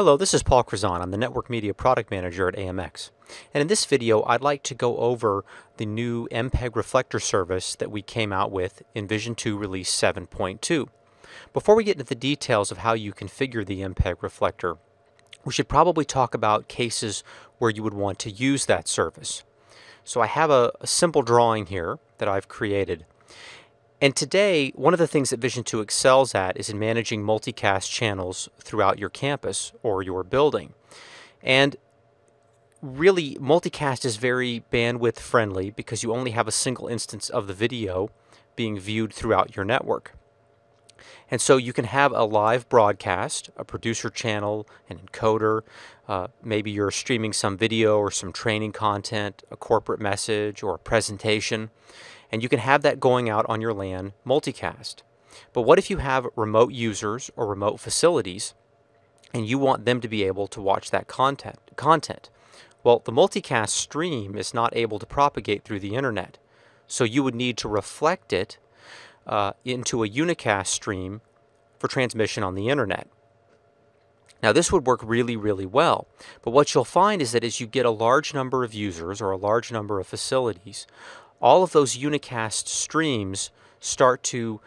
Hello, this is Paul Krazan. I'm the Network Media Product Manager at AMX. And in this video, I'd like to go over the new MPEG Reflector service that we came out with in Vision2 Release 7.2. Before we get into the details of how you configure the MPEG Reflector, we should probably talk about cases where you would want to use that service. So I have a simple drawing here that I've created. And today, one of the things that Vision2 excels at is in managing multicast channels throughout your campus or your building. And really, multicast is very bandwidth friendly because you only have a single instance of the video being viewed throughout your network. And so you can have a live broadcast, a producer channel, an encoder, maybe you're streaming some video or some training content, a corporate message or a presentation, and you can have that going out on your LAN multicast. But what if you have remote users or remote facilities and you want them to be able to watch that content? Well, the multicast stream is not able to propagate through the internet, so you would need to reflect it into a unicast stream for transmission on the internet. Now this would work really, really well, but what you'll find is that as you get a large number of users or a large number of facilities, all of those unicast streams start to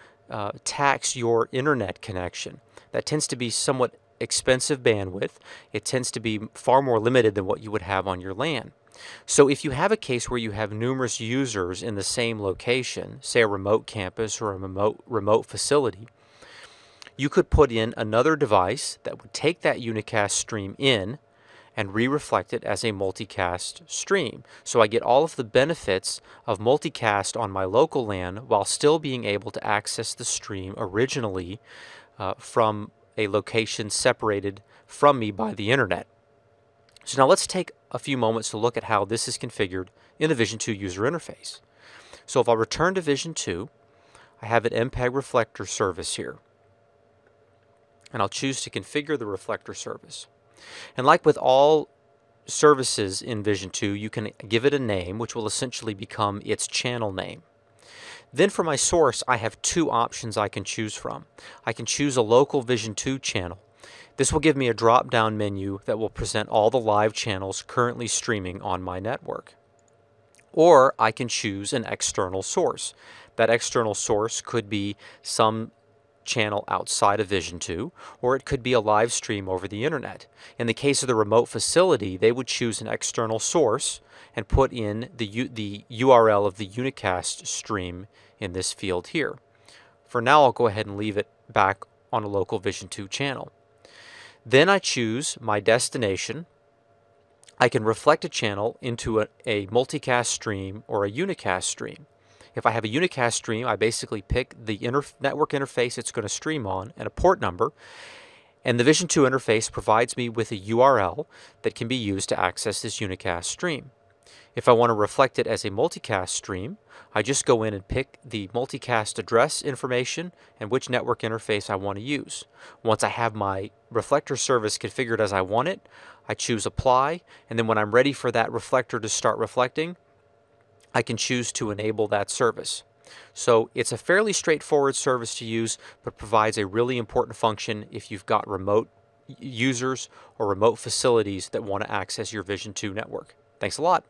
tax your internet connection. That tends to be somewhat expensive bandwidth. It tends to be far more limited than what you would have on your LAN. So if you have a case where you have numerous users in the same location, say a remote campus or a remote facility, you could put in another device that would take that unicast stream in and re-reflect it as a multicast stream. So I get all of the benefits of multicast on my local LAN while still being able to access the stream originally from a location separated from me by the internet. So now let's take a few moments to look at how this is configured in the Vision2 user interface. So if I return to Vision2, I have an MPEG Reflector service here. And I'll choose to configure the reflector service. And like with all services in Vision2, you can give it a name, which will essentially become its channel name. Then for my source, I have two options I can choose from. I can choose a local Vision2 channel. This will give me a drop-down menu that will present all the live channels currently streaming on my network. Or I can choose an external source. That external source could be some channel outside of Vision2, or it could be a live stream over the internet. In the case of the remote facility, they would choose an external source and put in the URL of the unicast stream in this field here. For now, I'll go ahead and leave it back on a local Vision2 channel. Then I choose my destination. I can reflect a channel into a multicast stream or a unicast stream. If I have a unicast stream, I basically pick the network interface it's going to stream on and a port number, and the Vision2 interface provides me with a URL that can be used to access this unicast stream. If I want to reflect it as a multicast stream, I just go in and pick the multicast address information and which network interface I want to use. Once I have my reflector service configured as I want it, I choose Apply, and then when I'm ready for that reflector to start reflecting, I can choose to enable that service. So it's a fairly straightforward service to use, but provides a really important function if you've got remote users or remote facilities that want to access your Vision2 network. Thanks a lot.